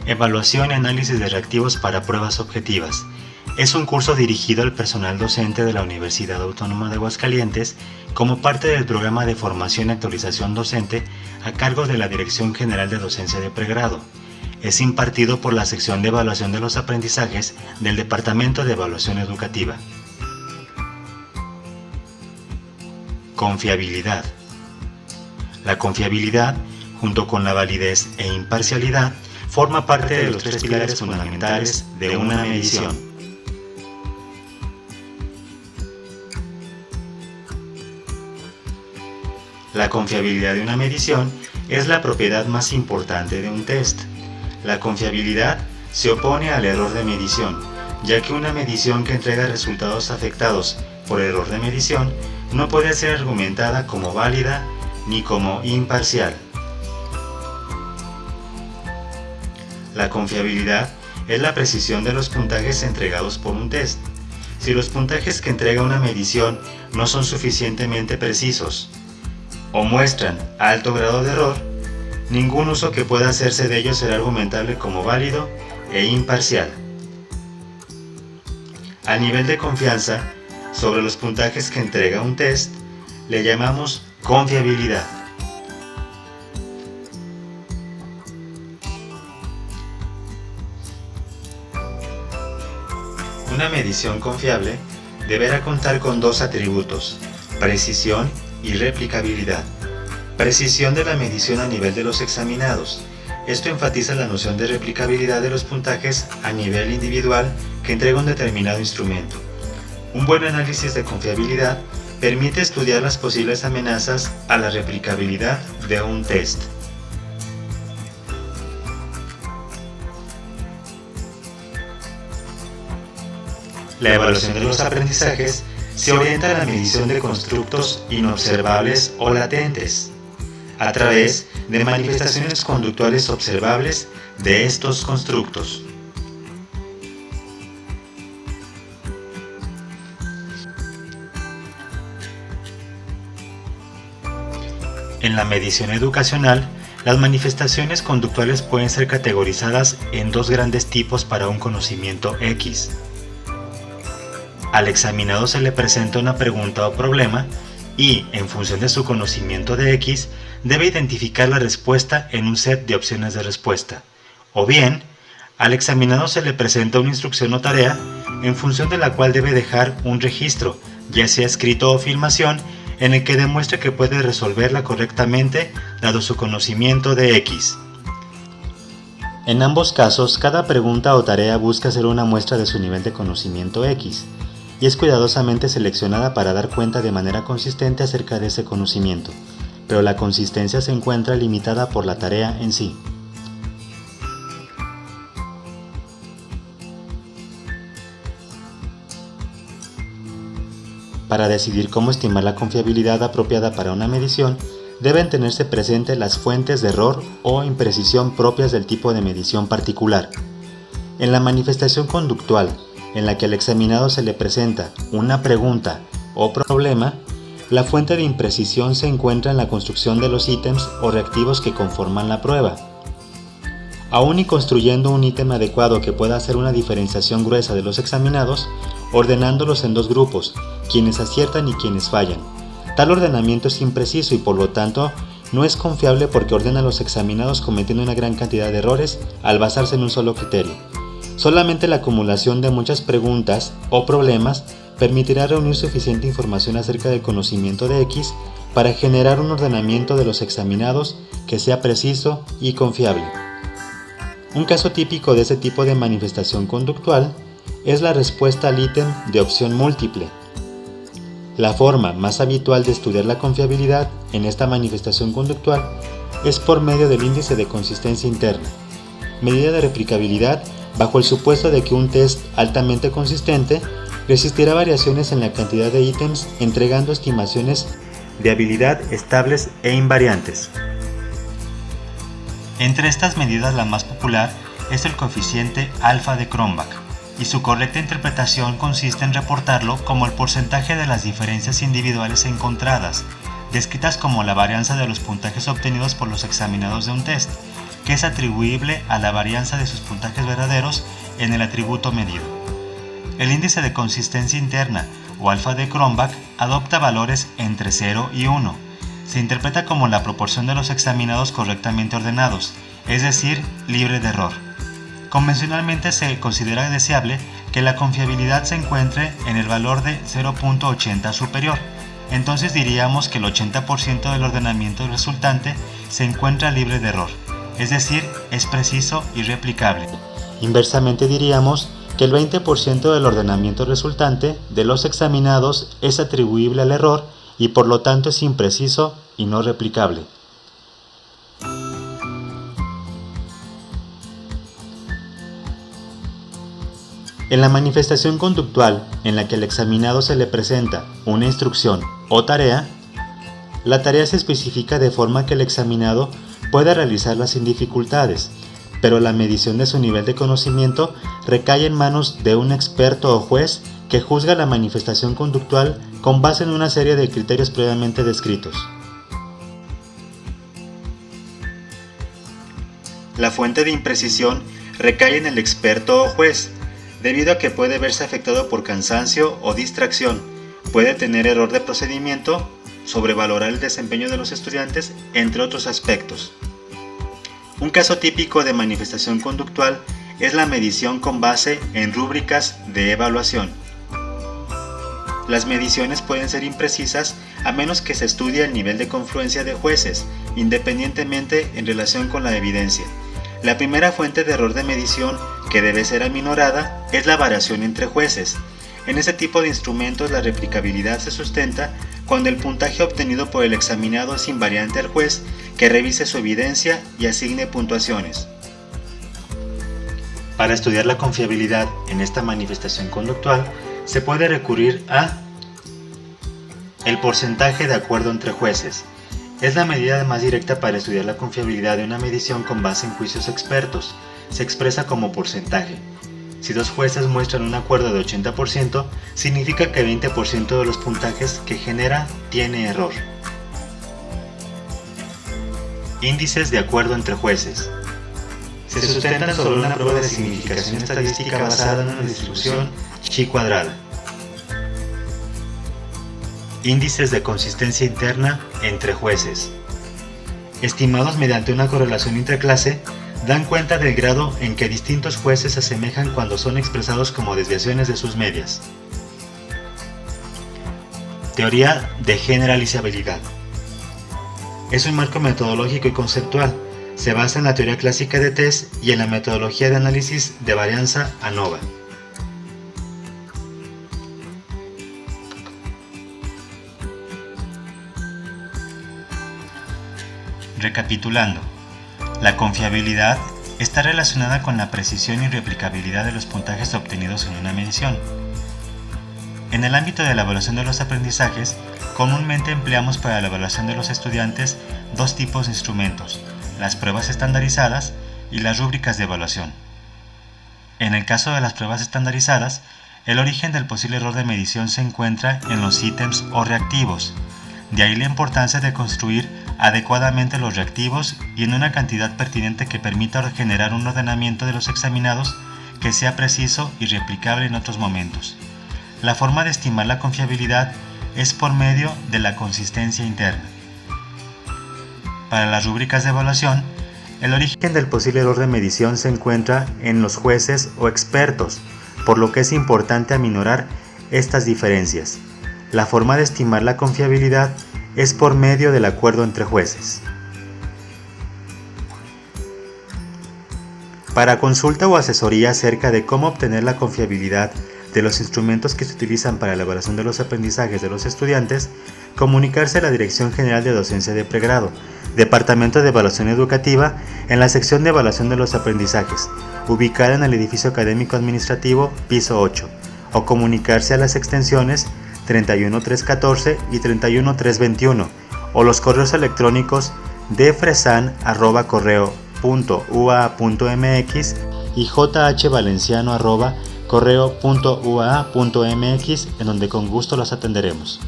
Evaluación y análisis de reactivos para pruebas objetivas. Es un curso dirigido al personal docente de la Universidad Autónoma de Aguascalientes como parte del programa de formación y actualización docente a cargo de la Dirección General de Docencia de Pregrado. Es impartido por la Sección de Evaluación de los Aprendizajes del Departamento de Evaluación Educativa. Confiabilidad. La confiabilidad, junto con la validez e imparcialidad, forma parte de los tres pilares fundamentales de una medición. La confiabilidad de una medición es la propiedad más importante de un test. La confiabilidad se opone al error de medición, ya que una medición que entrega resultados afectados por error de medición no puede ser argumentada como válida ni como imparcial. La confiabilidad es la precisión de los puntajes entregados por un test. Si los puntajes que entrega una medición no son suficientemente precisos o muestran alto grado de error, ningún uso que pueda hacerse de ellos será argumentable como válido e imparcial. Al nivel de confianza sobre los puntajes que entrega un test le llamamos confiabilidad. Una medición confiable deberá contar con dos atributos: precisión y replicabilidad. Precisión de la medición a nivel de los examinados. Esto enfatiza la noción de replicabilidad de los puntajes a nivel individual que entrega un determinado instrumento. Un buen análisis de confiabilidad permite estudiar las posibles amenazas a la replicabilidad de un test. La evaluación de los aprendizajes se orienta a la medición de constructos inobservables o latentes, a través de manifestaciones conductuales observables de estos constructos. En la medición educacional, las manifestaciones conductuales pueden ser categorizadas en dos grandes tipos para un conocimiento X. Al examinado se le presenta una pregunta o problema y, en función de su conocimiento de X, debe identificar la respuesta en un set de opciones de respuesta. O bien, al examinado se le presenta una instrucción o tarea, en función de la cual debe dejar un registro, ya sea escrito o filmación, en el que demuestre que puede resolverla correctamente dado su conocimiento de X. En ambos casos, cada pregunta o tarea busca ser una muestra de su nivel de conocimiento X, y es cuidadosamente seleccionada para dar cuenta de manera consistente acerca de ese conocimiento, pero la consistencia se encuentra limitada por la tarea en sí. Para decidir cómo estimar la confiabilidad apropiada para una medición, deben tenerse presente las fuentes de error o imprecisión propias del tipo de medición particular. En la manifestación conductual, en la que al examinado se le presenta una pregunta o problema, la fuente de imprecisión se encuentra en la construcción de los ítems o reactivos que conforman la prueba. Aún y construyendo un ítem adecuado que pueda hacer una diferenciación gruesa de los examinados, ordenándolos en dos grupos, quienes aciertan y quienes fallan. Tal ordenamiento es impreciso y por lo tanto no es confiable porque ordena a los examinados cometiendo una gran cantidad de errores al basarse en un solo criterio. Solamente la acumulación de muchas preguntas o problemas permitirá reunir suficiente información acerca del conocimiento de X para generar un ordenamiento de los examinados que sea preciso y confiable. Un caso típico de este tipo de manifestación conductual es la respuesta al ítem de opción múltiple. La forma más habitual de estudiar la confiabilidad en esta manifestación conductual es por medio del índice de consistencia interna, medida de replicabilidad bajo el supuesto de que un test altamente consistente resistirá variaciones en la cantidad de ítems entregando estimaciones de habilidad estables e invariantes. Entre estas medidas la más popular es el coeficiente alfa de Cronbach, y su correcta interpretación consiste en reportarlo como el porcentaje de las diferencias individuales encontradas, descritas como la varianza de los puntajes obtenidos por los examinados de un test, que es atribuible a la varianza de sus puntajes verdaderos en el atributo medido. El índice de consistencia interna, o alfa de Cronbach, adopta valores entre 0 y 1. Se interpreta como la proporción de los examinados correctamente ordenados, es decir, libre de error. Convencionalmente se considera deseable que la confiabilidad se encuentre en el valor de 0.80 superior. Entonces diríamos que el 80% del ordenamiento resultante se encuentra libre de error, es decir, es preciso y replicable. Inversamente diríamos que el 20% del ordenamiento resultante de los examinados es atribuible al error y por lo tanto es impreciso y no replicable. En la manifestación conductual en la que al examinado se le presenta una instrucción o tarea, la tarea se especifica de forma que el examinado pueda realizarla sin dificultades, pero la medición de su nivel de conocimiento recae en manos de un experto o juez que juzga la manifestación conductual con base en una serie de criterios previamente descritos. La fuente de imprecisión recae en el experto o juez, debido a que puede verse afectado por cansancio o distracción, puede tener error de procedimiento, sobrevalorar el desempeño de los estudiantes, entre otros aspectos. Un caso típico de manifestación conductual es la medición con base en rúbricas de evaluación. Las mediciones pueden ser imprecisas a menos que se estudie el nivel de confluencia de jueces, independientemente en relación con la evidencia. La primera fuente de error de medición, que debe ser aminorada, es la variación entre jueces. En este tipo de instrumentos la replicabilidad se sustenta cuando el puntaje obtenido por el examinado es invariante al juez que revise su evidencia y asigne puntuaciones. Para estudiar la confiabilidad en esta manifestación conductual, se puede recurrir a el porcentaje de acuerdo entre jueces. Es la medida más directa para estudiar la confiabilidad de una medición con base en juicios expertos. Se expresa como porcentaje. Si dos jueces muestran un acuerdo de 80%, significa que 20% de los puntajes que genera tiene error. Índices de acuerdo entre jueces. Se sustentan sobre una prueba de significación estadística basada en una distribución chi cuadrada. Índices de consistencia interna entre jueces. Estimados mediante una correlación interclase, dan cuenta del grado en que distintos jueces se asemejan cuando son expresados como desviaciones de sus medias. Teoría de generalizabilidad. Es un marco metodológico y conceptual. Se basa en la teoría clásica de test y en la metodología de análisis de varianza ANOVA. Recapitulando, la confiabilidad está relacionada con la precisión y replicabilidad de los puntajes obtenidos en una medición. En el ámbito de la evaluación de los aprendizajes, comúnmente empleamos para la evaluación de los estudiantes dos tipos de instrumentos, las pruebas estandarizadas y las rúbricas de evaluación. En el caso de las pruebas estandarizadas, el origen del posible error de medición se encuentra en los ítems o reactivos. De ahí la importancia de construir adecuadamente los reactivos y en una cantidad pertinente que permita generar un ordenamiento de los examinados que sea preciso y replicable en otros momentos. La forma de estimar la confiabilidad es por medio de la consistencia interna. Para las rúbricas de evaluación, el origen del posible error de medición se encuentra en los jueces o expertos, por lo que es importante aminorar estas diferencias. La forma de estimar la confiabilidad es por medio del acuerdo entre jueces. Para consulta o asesoría acerca de cómo obtener la confiabilidad de los instrumentos que se utilizan para la evaluación de los aprendizajes de los estudiantes, comunicarse a la Dirección General de Docencia de Pregrado, Departamento de Evaluación Educativa, en la sección de Evaluación de los Aprendizajes, ubicada en el edificio académico administrativo, piso 8, o comunicarse a las extensiones 31314 y 31321 o los correos electrónicos de fresan@correo.ua.mx y jhvalenciano@correo.ua.mx, en donde con gusto los atenderemos.